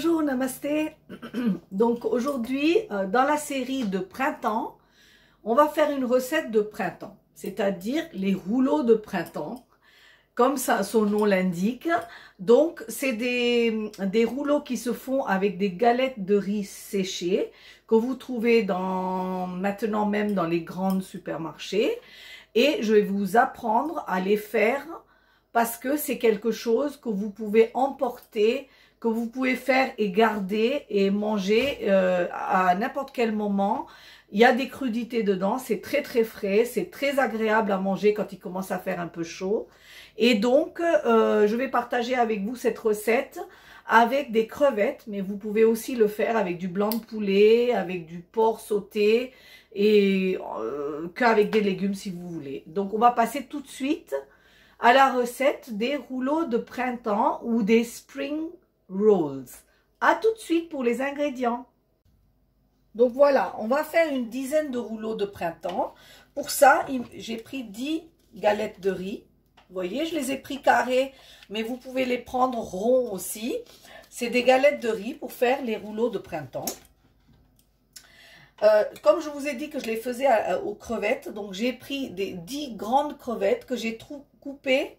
Bonjour, namasté. Donc aujourd'hui, dans la série de printemps, on va faire une recette de printemps, c'est-à-dire les rouleaux de printemps, comme ça son nom l'indique. Donc c'est des rouleaux qui se font avec des galettes de riz séchées que vous trouvez maintenant même dans les grands supermarchés. Et je vais vous apprendre à les faire parce que c'est quelque chose que vous pouvez emporter, que vous pouvez faire et garder et manger à n'importe quel moment. Il y a des crudités dedans, c'est très très frais, c'est très agréable à manger quand il commence à faire un peu chaud. Et donc, je vais partager avec vous cette recette avec des crevettes, mais vous pouvez aussi le faire avec du blanc de poulet, avec du porc sauté et qu'avec des légumes si vous voulez. Donc, on va passer tout de suite à la recette des rouleaux de printemps ou des spring rolls. À tout de suite pour les ingrédients. Donc voilà, on va faire une dizaine de rouleaux de printemps. Pour ça, j'ai pris 10 galettes de riz. Vous voyez, je les ai pris carrés, mais vous pouvez les prendre ronds aussi. C'est des galettes de riz pour faire les rouleaux de printemps. Comme je vous ai dit que je les faisais aux crevettes, donc j'ai pris des 10 grandes crevettes que j'ai coupées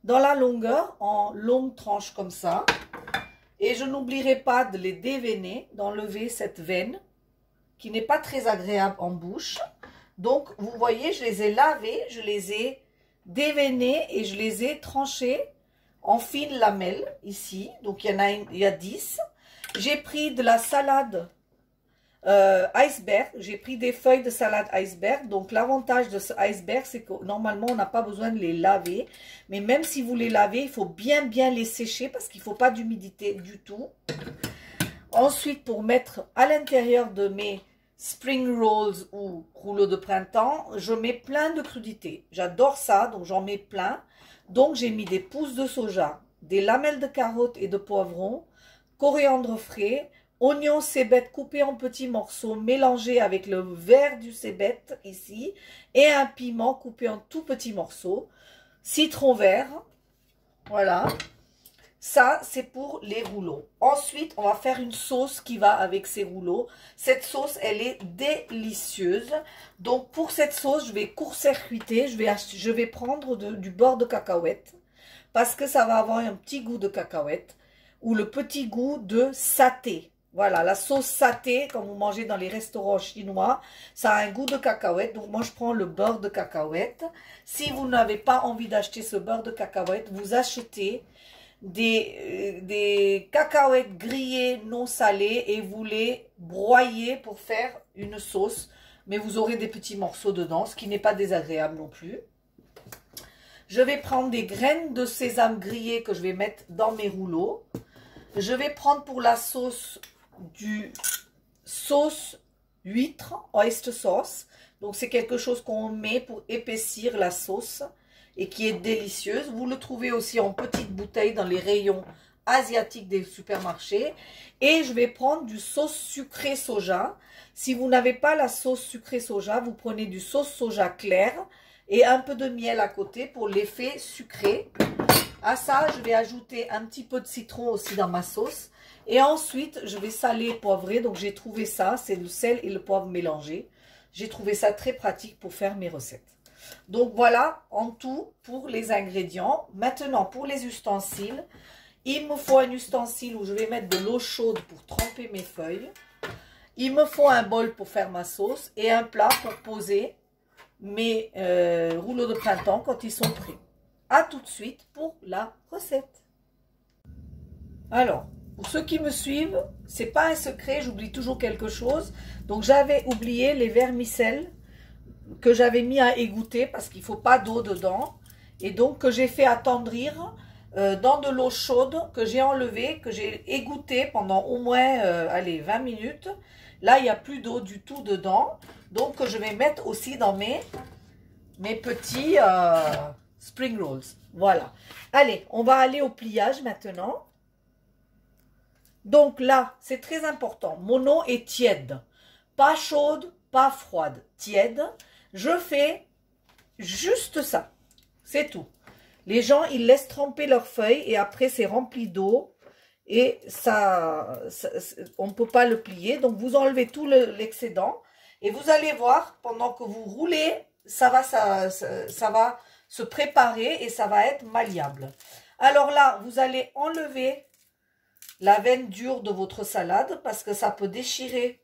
dans la longueur en longues tranches comme ça. Et je n'oublierai pas de les déveiner, d'enlever cette veine qui n'est pas très agréable en bouche. Donc, vous voyez, je les ai lavés, je les ai déveinés et je les ai tranchés en fines lamelles ici. Donc, il y a 10. J'ai pris de la salade iceberg. J'ai pris des feuilles de salade iceberg. Donc, l'avantage de ce iceberg, c'est que normalement, on n'a pas besoin de les laver. Mais même si vous les lavez, il faut bien les sécher parce qu'il ne faut pas d'humidité du tout. Ensuite, pour mettre à l'intérieur de mes spring rolls ou rouleaux de printemps, je mets plein de crudités. J'adore ça, donc j'en mets plein. Donc, j'ai mis des pousses de soja, des lamelles de carottes et de poivrons, coriandre frais, oignons cébettes coupés en petits morceaux, mélangés avec le vert du cébette ici, et un piment coupé en tout petits morceaux, citron vert, voilà. Ça, c'est pour les rouleaux. Ensuite, on va faire une sauce qui va avec ces rouleaux. Cette sauce, elle est délicieuse. Donc, pour cette sauce, je vais court-circuiter. Je vais prendre du beurre de cacahuète parce que ça va avoir un petit goût de cacahuète ou le petit goût de saté. Voilà, la sauce saté, quand vous mangez dans les restaurants chinois, ça a un goût de cacahuète. Donc, moi, je prends le beurre de cacahuète. Si vous n'avez pas envie d'acheter ce beurre de cacahuète, vous achetez des cacahuètes grillées non salées et vous les broyez pour faire une sauce. Mais vous aurez des petits morceaux dedans, ce qui n'est pas désagréable non plus. Je vais prendre des graines de sésame grillées que je vais mettre dans mes rouleaux. Je vais prendre pour la sauce du sauce huître, oyster sauce. Donc c'est quelque chose qu'on met pour épaissir la sauce et qui est délicieuse. Vous le trouvez aussi en petites bouteilles dans les rayons asiatiques des supermarchés. Et je vais prendre du sauce sucré soja. Si vous n'avez pas la sauce sucré soja, vous prenez du sauce soja clair et un peu de miel à côté pour l'effet sucré. À ça, je vais ajouter un petit peu de citron aussi dans ma sauce. Et ensuite, je vais saler et poivrer. Donc, j'ai trouvé ça, c'est le sel et le poivre mélangés. J'ai trouvé ça très pratique pour faire mes recettes. Donc, voilà en tout pour les ingrédients. Maintenant, pour les ustensiles, il me faut un ustensile où je vais mettre de l'eau chaude pour tremper mes feuilles. Il me faut un bol pour faire ma sauce et un plat pour poser mes rouleaux de printemps quand ils sont prêts. A tout de suite pour la recette. Alors, pour ceux qui me suivent, c'est pas un secret, j'oublie toujours quelque chose. Donc, j'avais oublié les vermicelles que j'avais mis à égoutter parce qu'il ne faut pas d'eau dedans. Et donc, que j'ai fait attendrir dans de l'eau chaude que j'ai enlevée, que j'ai égoutté pendant au moins, allez, 20 minutes. Là, il n'y a plus d'eau du tout dedans. Donc, que je vais mettre aussi dans mes petits spring rolls. Voilà. Allez, on va aller au pliage maintenant. Donc là, c'est très important. Mon eau est tiède. Pas chaude, pas froide. Tiède. Je fais juste ça. C'est tout. Les gens, ils laissent tremper leurs feuilles et après, c'est rempli d'eau. et on ne peut pas le plier. Donc vous enlevez tout l'excédent et vous allez voir, pendant que vous roulez, ça va se préparer et ça va être malléable. Alors là, vous allez enlever la veine dure de votre salade parce que ça peut déchirer.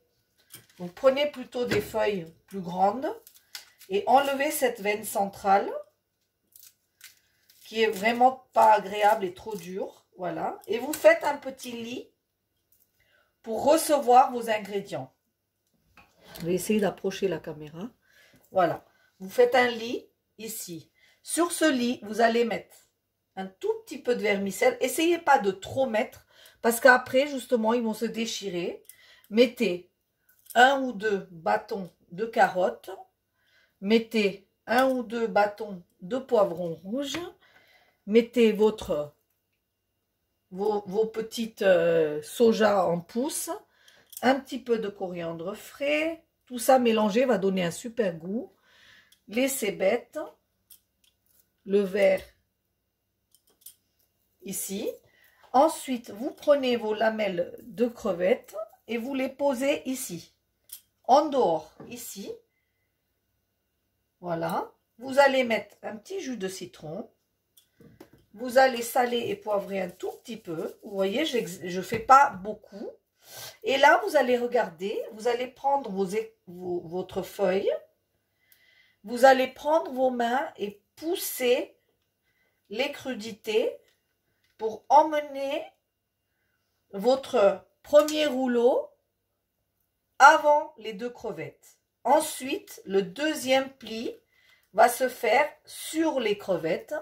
Donc prenez plutôt des feuilles plus grandes et enlevez cette veine centrale qui est vraiment pas agréable et trop dure. Voilà. Et vous faites un petit lit pour recevoir vos ingrédients. Je vais essayer d'approcher la caméra. Voilà. Vous faites un lit ici. Sur ce lit, vous allez mettre un tout petit peu de vermicelle. Essayez pas de trop mettre parce qu'après, justement, ils vont se déchirer. Mettez 1 ou 2 bâtons de carottes. Mettez 1 ou 2 bâtons de poivron rouge. Mettez vos petites soja en pousses. Un petit peu de coriandre frais. Tout ça mélangé va donner un super goût. Les cébettes. Le verre ici. Ensuite, vous prenez vos lamelles de crevettes et vous les posez ici. En dehors, ici. Voilà. Vous allez mettre un petit jus de citron. Vous allez saler et poivrer un tout petit peu. Vous voyez, je ne fais pas beaucoup. Et là, vous allez regarder. Vous allez prendre votre feuille. Vous allez prendre vos mains et pousser les crudités pour emmener votre premier rouleau avant les 2 crevettes. Ensuite, le deuxième pli va se faire sur les crevettes.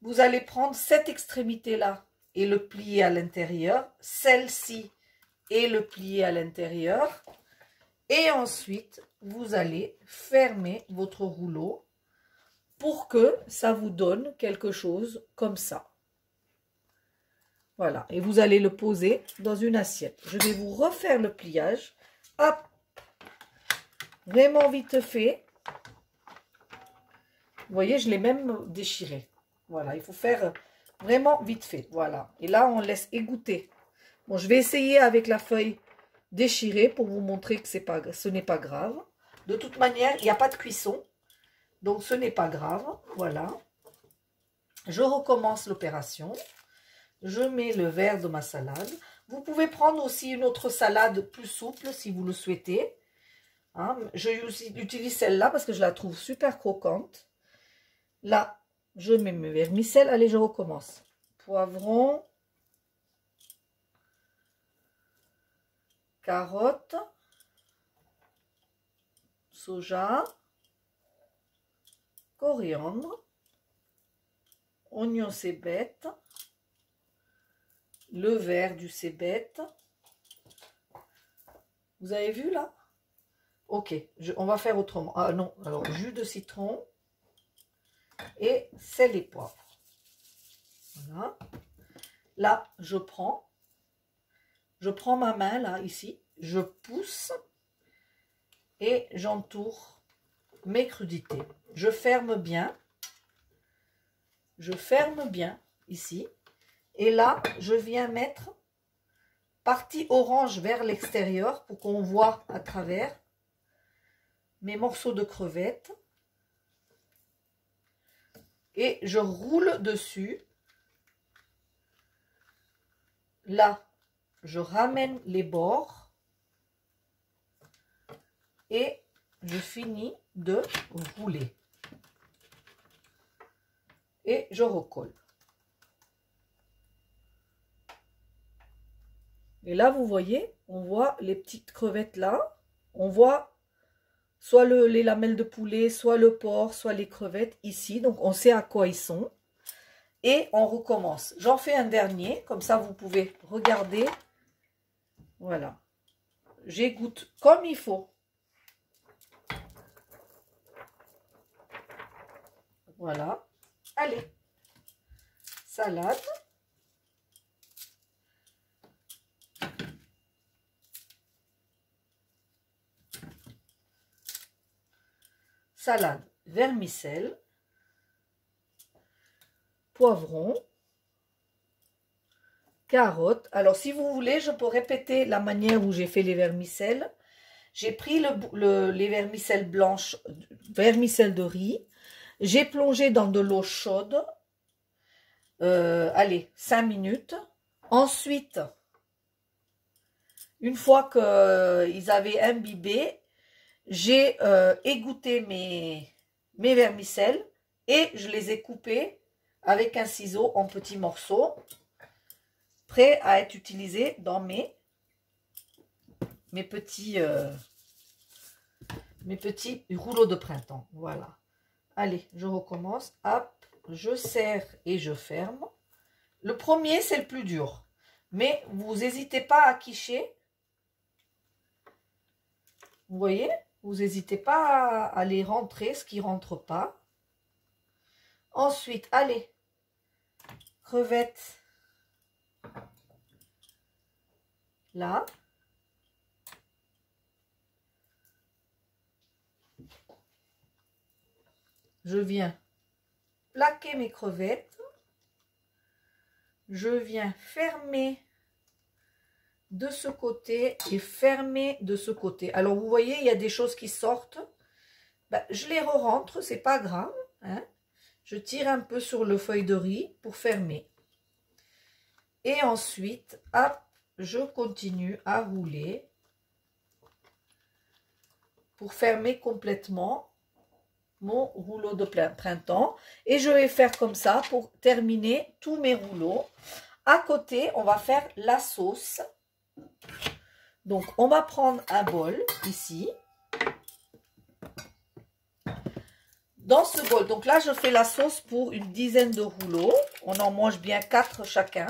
Vous allez prendre cette extrémité-là et le plier à l'intérieur. Celle-ci et le plier à l'intérieur. Et ensuite, vous allez fermer votre rouleau pour que ça vous donne quelque chose comme ça. Voilà. Et vous allez le poser dans une assiette. Je vais vous refaire le pliage. Hop. Vraiment vite fait. Vous voyez, je l'ai même déchiré. Voilà, il faut faire vraiment vite fait. Voilà. Et là, on laisse égoutter. Bon, je vais essayer avec la feuille déchirée pour vous montrer que ce n'est pas grave. De toute manière, il n'y a pas de cuisson. Donc, ce n'est pas grave. Voilà. Je recommence l'opération. Je mets le verre de ma salade. Vous pouvez prendre aussi une autre salade plus souple si vous le souhaitez. Hein, j'utilise celle-là parce que je la trouve super croquante. Là, je mets mes vermicelles. Allez, je recommence. Poivron. Carottes. Soja. Coriandre. Oignon cébette. Le vert du cébette. Vous avez vu là? Ok, on va faire autrement. Ah non, alors jus de citron et sel et poivre. Voilà. Là, je prends ma main là, ici, je pousse et j'entoure mes crudités. Je ferme bien ici. Et là, je viens mettre partie orange vers l'extérieur pour qu'on voit à travers mes morceaux de crevettes. Et je roule dessus. Là, je ramène les bords. Et je finis de rouler. Et je recolle. Et là, vous voyez, on voit les petites crevettes là. On voit soit les lamelles de poulet, soit le porc, soit les crevettes ici. Donc, on sait à quoi ils sont. Et on recommence. J'en fais un dernier. Comme ça, vous pouvez regarder. Voilà. J'égoutte comme il faut. Voilà. Allez. Salade. Salade, vermicelle, poivron, carottes. Alors, si vous voulez, je peux répéter la manière où j'ai fait les vermicelles. J'ai pris les vermicelles blanches, vermicelles de riz. J'ai plongé dans de l'eau chaude. Allez, 5 minutes. Ensuite, une fois qu'ils avaient imbibé, j'ai égoutté mes vermicelles et je les ai coupés avec un ciseau en petits morceaux, prêts à être utilisés dans mes petits rouleaux de printemps. Voilà. Allez, je recommence. Hop, je serre et je ferme. Le premier, c'est le plus dur. Mais vous n'hésitez pas à quicher. Vous voyez? Vous n'hésitez pas à les rentrer, ce qui ne rentre pas. Ensuite, allez, crevettes. Là. Je viens plaquer mes crevettes. Je viens fermer de ce côté et fermer de ce côté. Alors, vous voyez, il y a des choses qui sortent. Ben, je les re-rentre, c'est pas grave. Hein. Je tire un peu sur le feuille de riz pour fermer. Et ensuite, hop, je continue à rouler pour fermer complètement mon rouleau de printemps. Et je vais faire comme ça pour terminer tous mes rouleaux. À côté, on va faire la sauce. Donc, on va prendre un bol ici. Dans ce bol, donc là, je fais la sauce pour une dizaine de rouleaux. On en mange bien 4 chacun.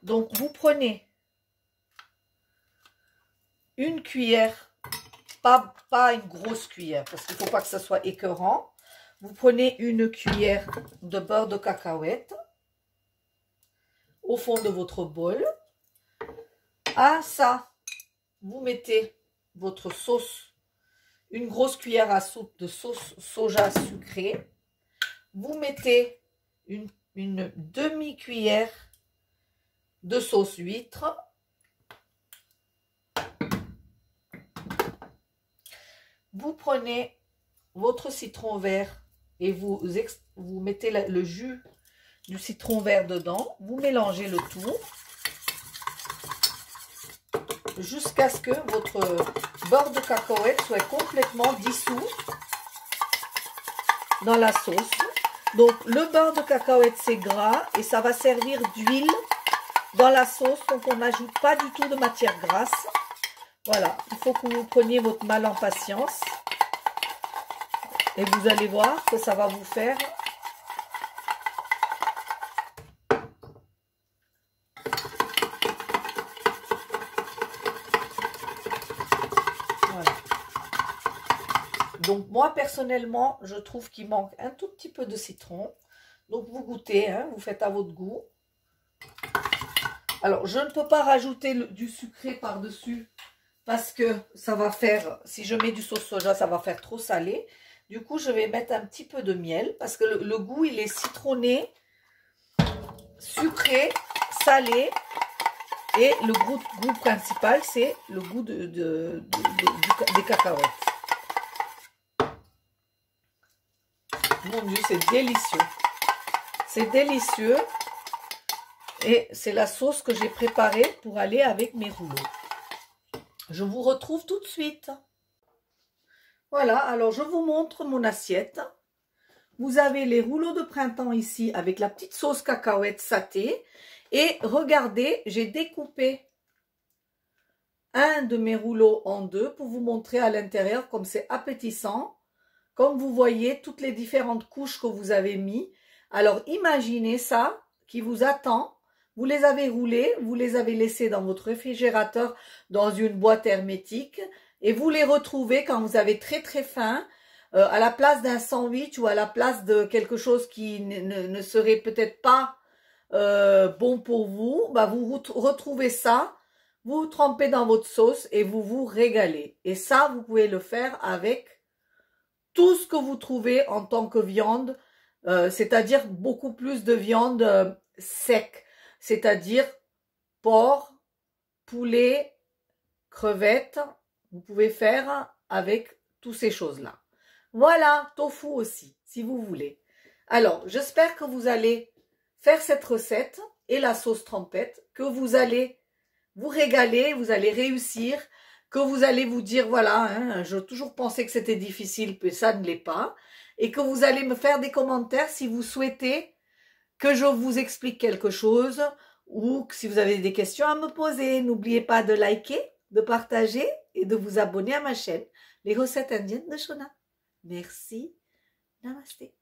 Donc, vous prenez une cuillère, pas une grosse cuillère, parce qu'il ne faut pas que ça soit écœurant. Vous prenez une cuillère de beurre de cacahuète au fond de votre bol. À ça, vous mettez votre sauce, une grosse cuillère à soupe de sauce soja sucrée. Vous mettez une demi-cuillère de sauce huître. Vous prenez votre citron vert et vous mettez le jus du citron vert dedans. Vous mélangez le tout jusqu'à ce que votre beurre de cacahuète soit complètement dissous dans la sauce. Donc, le beurre de cacahuète, c'est gras et ça va servir d'huile dans la sauce. Donc, on n'ajoute pas du tout de matière grasse. Voilà, il faut que vous preniez votre mal en patience. Et vous allez voir que ça va vous faire voilà. Donc moi personnellement, je trouve qu'il manque un tout petit peu de citron. Donc vous goûtez, hein, vous faites à votre goût. Alors je ne peux pas rajouter du sucré par-dessus parce que ça va faire, si je mets du sauce soja, ça va faire trop salé. Du coup, je vais mettre un petit peu de miel parce que le goût, il est citronné, sucré, salé. Et le goût principal, c'est le goût des cacahuètes. Mon Dieu, c'est délicieux. C'est délicieux. Et c'est la sauce que j'ai préparée pour aller avec mes rouleaux. Je vous retrouve tout de suite. Voilà, alors je vous montre mon assiette. Vous avez les rouleaux de printemps ici avec la petite sauce cacahuète saté. Et regardez, j'ai découpé un de mes rouleaux en deux pour vous montrer à l'intérieur comme c'est appétissant. Comme vous voyez, toutes les différentes couches que vous avez mis. Alors imaginez ça qui vous attend. Vous les avez roulés, vous les avez laissés dans votre réfrigérateur dans une boîte hermétique. Et vous les retrouvez quand vous avez très très faim, à la place d'un sandwich ou à la place de quelque chose qui ne serait peut-être pas bon pour vous. Bah vous retrouvez ça, vous trempez dans votre sauce et vous vous régalez. Et ça, vous pouvez le faire avec tout ce que vous trouvez en tant que viande, c'est-à-dire beaucoup plus de viande sec, c'est-à-dire porc, poulet, crevettes. Vous pouvez faire avec toutes ces choses-là. Voilà, tofu aussi, si vous voulez. Alors, j'espère que vous allez faire cette recette et la sauce trompette, que vous allez vous régaler, vous allez réussir, que vous allez vous dire, voilà, hein, je toujours pensé que c'était difficile, mais ça ne l'est pas, et que vous allez me faire des commentaires si vous souhaitez que je vous explique quelque chose, ou si vous avez des questions à me poser. N'oubliez pas de liker, de partager et de vous abonner à ma chaîne, les recettes indiennes de Shona. Merci. Namasté.